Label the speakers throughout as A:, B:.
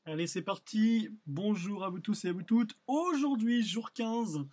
A: Allez, c'est parti. Bonjour à vous tous et à vous toutes. Aujourd'hui, jour 15.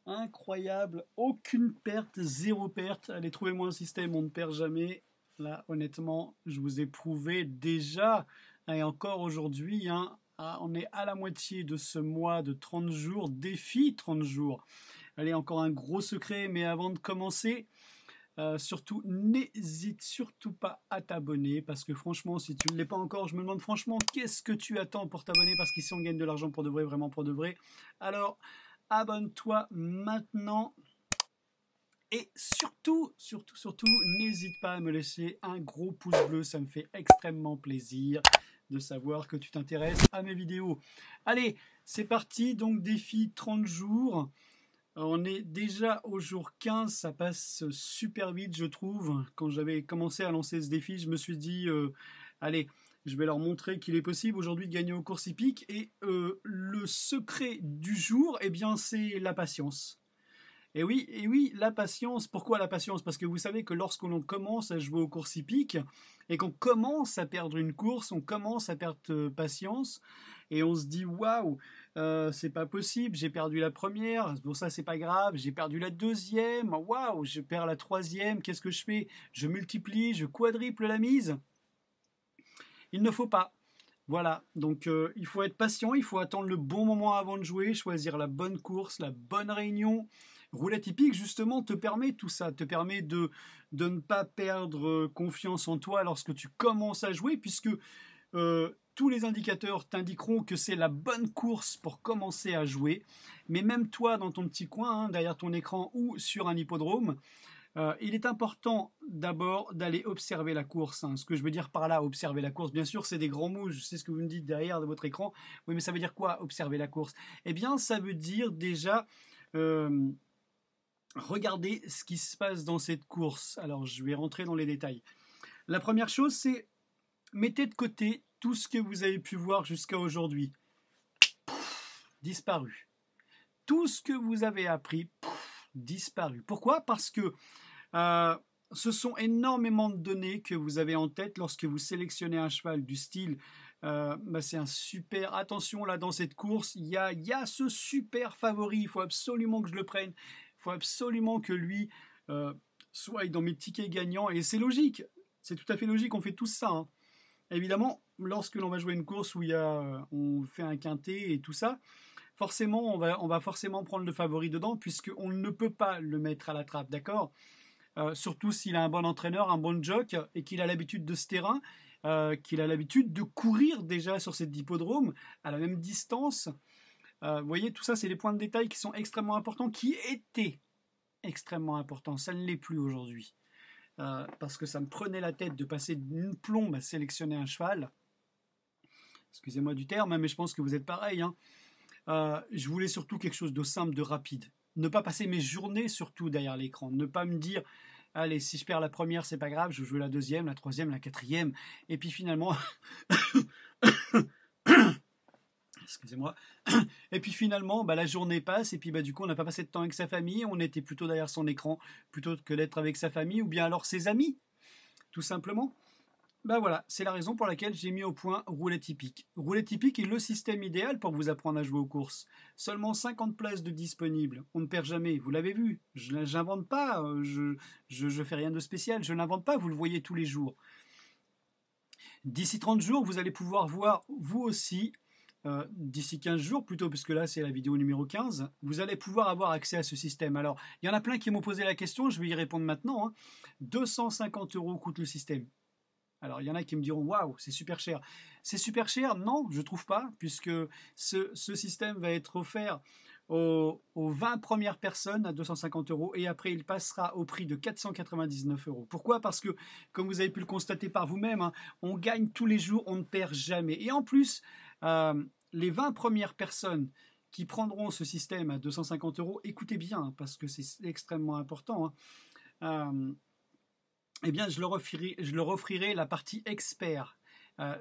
A: Incroyable. Aucune perte, zéro perte. Allez, trouvez-moi un système, on ne perd jamais. Là, honnêtement, je vous ai prouvé déjà, et encore aujourd'hui, hein, on est à la moitié de ce mois de 30 jours, défi 30 jours. Allez, encore un gros secret, mais avant de commencer, surtout, n'hésite surtout pas à t'abonner parce que franchement, si tu ne l'es pas encore, je me demande franchement qu'est-ce que tu attends pour t'abonner parce qu'ici on gagne de l'argent pour de vrai, vraiment pour de vrai. Alors, abonne-toi maintenant et surtout, n'hésite pas à me laisser un gros pouce bleu, ça me fait extrêmement plaisir de savoir que tu t'intéresses à mes vidéos. Allez, c'est parti, donc défi 30 jours. On est déjà au jour 15, ça passe super vite, je trouve. Quand j'avais commencé à lancer ce défi, je me suis dit, allez, je vais leur montrer qu'il est possible aujourd'hui de gagner aux courses hippiques. Et le secret du jour, eh bien, c'est la patience. Et oui, la patience. Pourquoi la patience? Parce que vous savez que lorsque l'on commence à jouer aux courses hippiques et qu'on commence à perdre une course, on commence à perdre patience et on se dit waouh, c'est pas possible, j'ai perdu la première, bon ça c'est pas grave, j'ai perdu la deuxième, waouh, je perds la troisième, qu'est-ce que je fais? Je multiplie, je quadruple la mise. Il ne faut pas. Voilà, donc il faut être patient, il faut attendre le bon moment avant de jouer, choisir la bonne course, la bonne réunion. Roulette hippique, justement, te permet tout ça, te permet de ne pas perdre confiance en toi lorsque tu commences à jouer, puisque tous les indicateurs t'indiqueront que c'est la bonne course pour commencer à jouer. Mais même toi, dans ton petit coin, hein, derrière ton écran ou sur un hippodrome, il est important d'abord d'aller observer la course, hein. Ce que je veux dire par là, observer la course, bien sûr, c'est des grands mots. Je sais ce que vous me dites derrière de votre écran. Oui, mais ça veut dire quoi, observer la course? Eh bien, ça veut dire déjà euh, regarder ce qui se passe dans cette course. Alors, je vais rentrer dans les détails. La première chose, c'est mettez de côté tout ce que vous avez pu voir jusqu'à aujourd'hui. Disparu. Tout ce que vous avez appris, disparu. Pourquoi? Parce que Euh, ce sont énormément de données que vous avez en tête lorsque vous sélectionnez un cheval du style. C'est un super. Attention là dans cette course, il y a ce super favori. Il faut absolument que je le prenne. Il faut absolument que lui soit dans mes tickets gagnants. Et c'est logique. C'est tout à fait logique. On fait tous ça, hein. Évidemment, lorsque l'on va jouer une course où on fait un quintet et tout ça, forcément, on va forcément prendre le favori dedans puisqu'on ne peut pas le mettre à la trappe, d'accord? Surtout s'il a un bon entraîneur, un bon jock, et qu'il a l'habitude de ce terrain, qu'il a l'habitude de courir déjà sur cet hippodrome à la même distance. Vous voyez, tout ça, c'est des points de détail qui sont extrêmement importants, qui étaient extrêmement importants. Ça ne l'est plus aujourd'hui. Parce que ça me prenait la tête de passer d'une plombe à sélectionner un cheval. Excusez-moi du terme, hein, mais je pense que vous êtes pareil, hein. Je voulais surtout quelque chose de simple, de rapide. Ne pas passer mes journées surtout derrière l'écran. Ne pas me dire, allez, si je perds la première, c'est pas grave, je joue la deuxième, la troisième, la quatrième. Et puis finalement, excusez-moi. Et puis finalement, bah, la journée passe et puis bah, du coup, on n'a pas passé de temps avec sa famille. On était plutôt derrière son écran plutôt que d'être avec sa famille ou bien alors ses amis, tout simplement. Ben voilà, c'est la raison pour laquelle j'ai mis au point Roulette Hippique. Roulette Hippique est le système idéal pour vous apprendre à jouer aux courses. Seulement 50 places de disponibles. On ne perd jamais, vous l'avez vu. Je n'invente pas, je fais rien de spécial, je n'invente pas, vous le voyez tous les jours. D'ici 30 jours, vous allez pouvoir voir, vous aussi, d'ici 15 jours plutôt, puisque là c'est la vidéo numéro 15, vous allez pouvoir avoir accès à ce système. Alors, il y en a plein qui m'ont posé la question, je vais y répondre maintenant, hein. 250 € coûte le système. Alors, il y en a qui me diront waouh, c'est super cher. C'est super cher? Non, je ne trouve pas, puisque ce système va être offert aux 20 premières personnes à 250 € et après il passera au prix de 499 €. Pourquoi? Parce que, comme vous avez pu le constater par vous-même, hein, on gagne tous les jours, on ne perd jamais. Et en plus, euh, les 20 premières personnes qui prendront ce système à 250 €, écoutez bien, hein, parce que c'est extrêmement important, hein, eh bien, je leur offrirai la partie expert.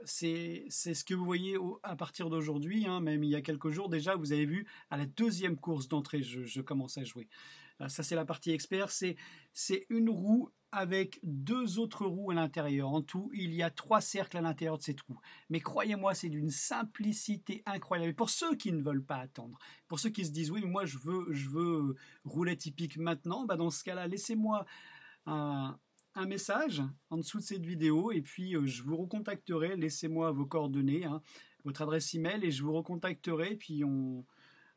A: C'est ce que vous voyez à partir d'aujourd'hui, hein, même il y a quelques jours déjà, vous avez vu, à la deuxième course d'entrée, je commence à jouer. Ça, c'est la partie expert. C'est une roue avec 2 autres roues à l'intérieur. En tout, il y a 3 cercles à l'intérieur de cette roue. Mais croyez-moi, c'est d'une simplicité incroyable. Et pour ceux qui ne veulent pas attendre, pour ceux qui se disent oui, moi je veux roulette hippique maintenant, bah dans ce cas-là, laissez-moi un message en dessous de cette vidéo et puis je vous recontacterai. Laissez-moi vos coordonnées, hein, votre adresse email et je vous recontacterai. Et puis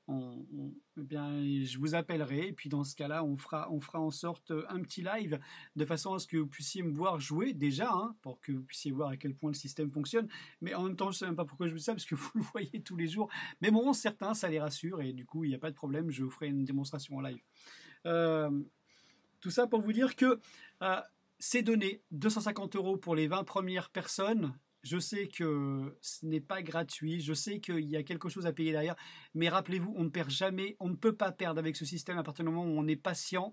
A: eh bien, je vous appellerai et puis dans ce cas-là, on fera en sorte un petit live de façon à ce que vous puissiez me voir jouer déjà, hein, pour que vous puissiez voir à quel point le système fonctionne. Mais en même temps, je ne sais même pas pourquoi je vous dis ça, parce que vous le voyez tous les jours. Mais bon, certains, ça les rassure et du coup, il n'y a pas de problème, je vous ferai une démonstration en live. Tout ça pour vous dire que c'est donné 250 € pour les 20 premières personnes. Je sais que ce n'est pas gratuit, je sais qu'il y a quelque chose à payer derrière, mais rappelez-vous, on ne perd jamais, on ne peut pas perdre avec ce système à partir du moment où on est patient.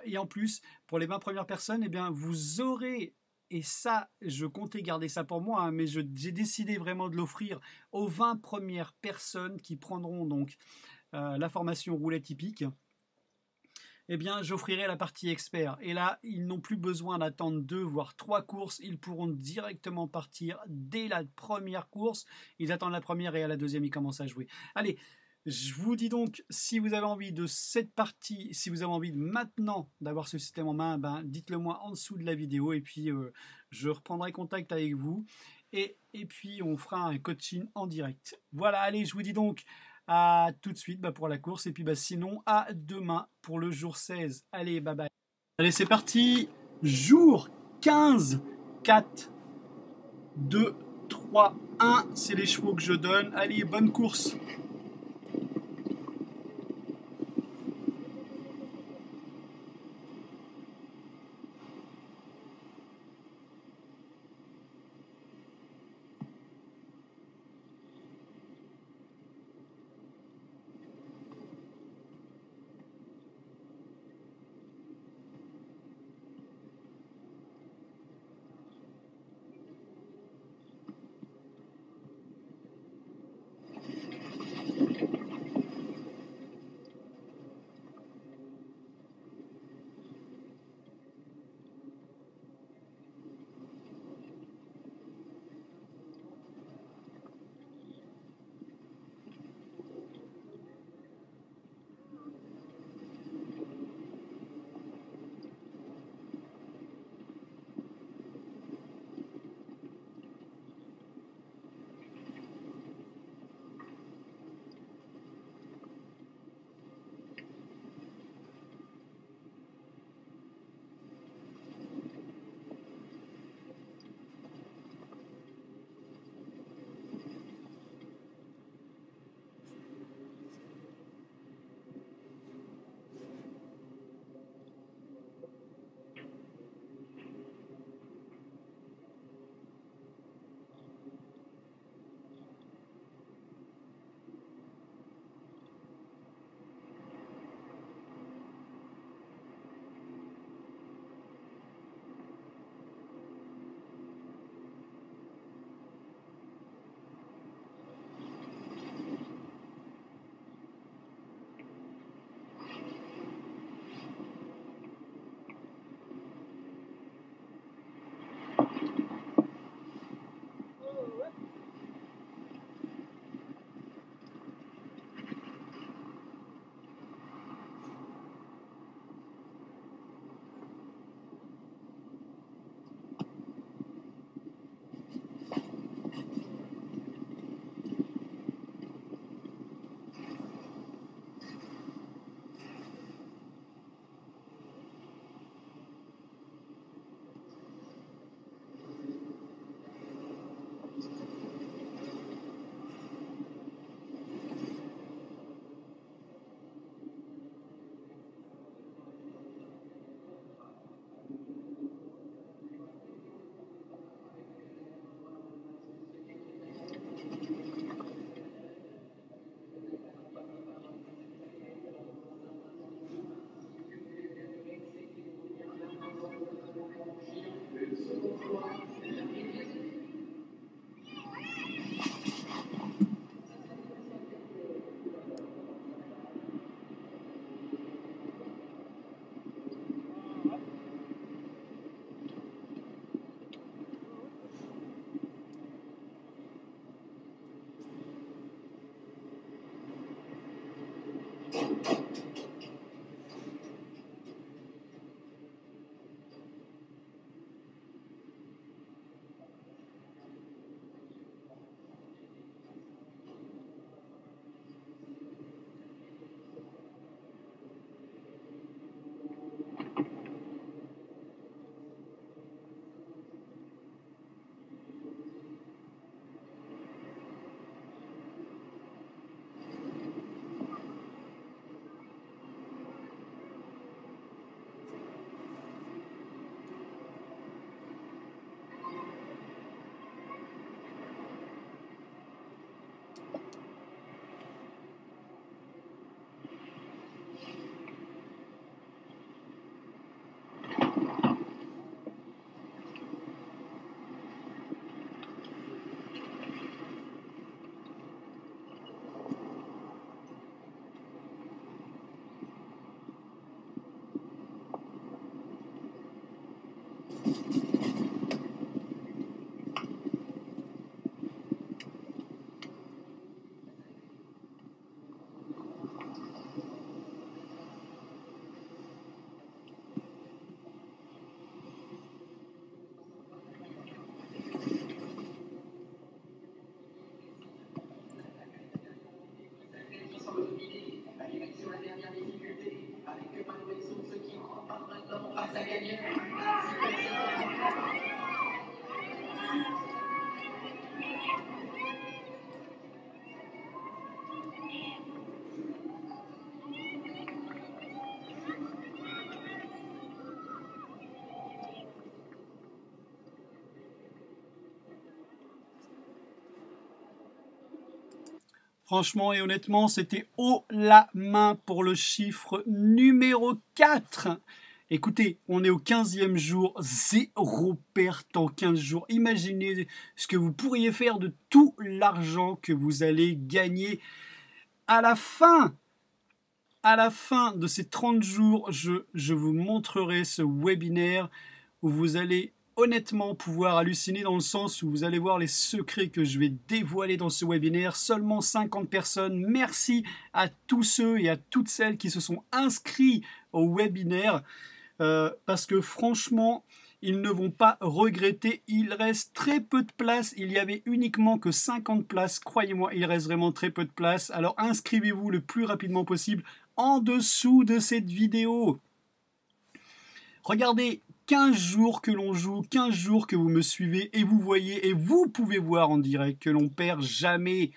A: Et en plus, pour les 20 premières personnes, eh bien, vous aurez, et ça, je comptais garder ça pour moi, hein, mais j'ai décidé vraiment de l'offrir aux 20 premières personnes qui prendront donc la formation roulette hippique. Eh bien, j'offrirai la partie expert. Et là, ils n'ont plus besoin d'attendre 2, voire 3 courses. Ils pourront directement partir dès la première course. Ils attendent la première et à la deuxième, ils commencent à jouer. Allez, je vous dis donc, si vous avez envie de cette partie, si vous avez envie maintenant d'avoir ce système en main, ben, dites-le moi en dessous de la vidéo et puis je reprendrai contact avec vous. Et puis, on fera un coaching en direct. Voilà, allez, je vous dis donc à tout de suite pour la course et puis sinon à demain pour le jour 16. Allez, bye bye. Allez, c'est parti. Jour 15, 4, 2, 3, 1. C'est les chevaux que je donne. Allez, bonne course. Franchement et honnêtement, c'était haut la main pour le chiffre numéro 4. Écoutez, on est au 15e jour, 0 perte en 15 jours. Imaginez ce que vous pourriez faire de tout l'argent que vous allez gagner à la fin. À la fin de ces 30 jours, je vous montrerai ce webinaire où vous allez honnêtement pouvoir halluciner dans le sens où vous allez voir les secrets que je vais dévoiler dans ce webinaire. Seulement 50 personnes. Merci à tous ceux et à toutes celles qui se sont inscrits au webinaire parce que franchement, ils ne vont pas regretter. Il reste très peu de place. Il y avait uniquement que 50 places. Croyez-moi, il reste vraiment très peu de place. Alors inscrivez-vous le plus rapidement possible en dessous de cette vidéo. Regardez, 15 jours que l'on joue, 15 jours que vous me suivez et vous voyez et vous pouvez voir en direct que l'on perd jamais.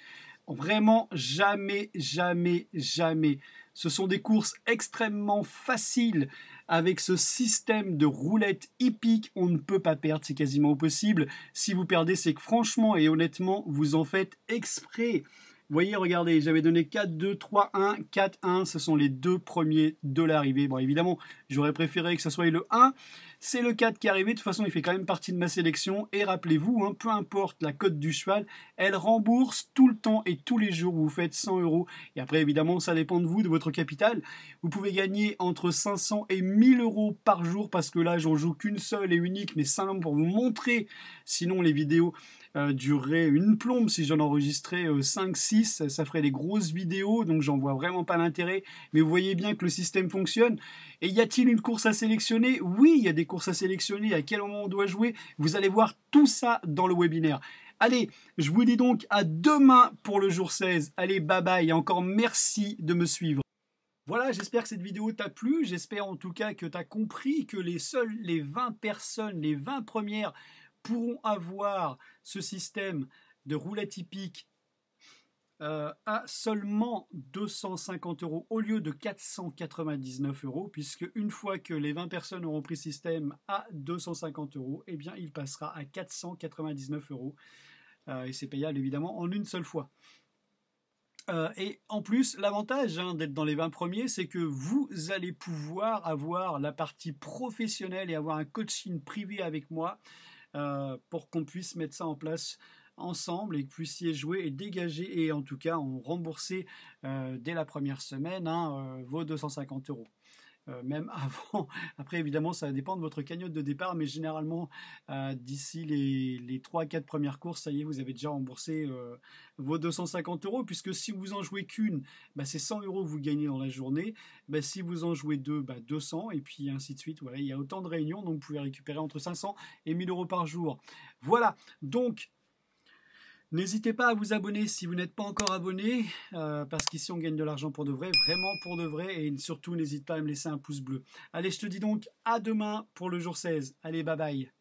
A: Vraiment jamais, jamais, jamais. Ce sont des courses extrêmement faciles. Avec ce système de roulette hippique, on ne peut pas perdre, c'est quasiment impossible. Si vous perdez, c'est que franchement et honnêtement, vous en faites exprès. Vous voyez, regardez, j'avais donné 4, 2, 3, 1, 4, 1. Ce sont les deux premiers de l'arrivée. Bon, évidemment, j'aurais préféré que ce soit le 1. C'est le 4 qui est arrivé. De toute façon, il fait quand même partie de ma sélection. Et rappelez-vous, hein, peu importe la cote du cheval, elle rembourse tout le temps et tous les jours. Vous faites 100 €. Et après, évidemment, ça dépend de vous, de votre capital. Vous pouvez gagner entre 500 et 1000 € par jour parce que là, j'en joue qu'une seule et unique, mais simplement pour vous montrer. Sinon, les vidéos durerait une plombe si j'en enregistrais 5-6, ça ferait des grosses vidéos, donc j'en vois vraiment pas l'intérêt, mais vous voyez bien que le système fonctionne. Et y a-t-il une course à sélectionner? Oui, il y a des courses à sélectionner, à quel moment on doit jouer, vous allez voir tout ça dans le webinaire. Allez, je vous dis donc à demain pour le jour 16. Allez, bye bye et encore merci de me suivre. Voilà, j'espère que cette vidéo t'a plu, j'espère en tout cas que tu as compris que les 20 personnes, les 20 premières pourront avoir ce système de roulette hippique à seulement 250 € au lieu de 499 €, puisque une fois que les 20 personnes auront pris ce système à 250 €, eh bien il passera à 499 €. Et c'est payable évidemment en une seule fois. Et en plus, l'avantage d'être dans les 20 premiers, c'est que vous allez pouvoir avoir la partie professionnelle et avoir un coaching privé avec moi pour qu'on puisse mettre ça en place ensemble et que vous puissiez jouer et dégager et en tout cas en rembourser dès la première semaine vos 250 €. Même avant. Après, évidemment, ça dépend de votre cagnotte de départ, mais généralement, d'ici les 3-4 premières courses, ça y est, vous avez déjà remboursé vos 250 €, puisque si vous en jouez qu'une, c'est 100 € que vous gagnez dans la journée. Si vous en jouez deux, 200, et puis ainsi de suite. Voilà, il y a autant de réunions, donc vous pouvez récupérer entre 500 et 1000 € par jour. Voilà, donc n'hésitez pas à vous abonner si vous n'êtes pas encore abonné, parce qu'ici on gagne de l'argent pour de vrai, vraiment pour de vrai, et surtout n'hésite pas à me laisser un pouce bleu. Allez, je te dis donc à demain pour le jour 16. Allez, bye bye.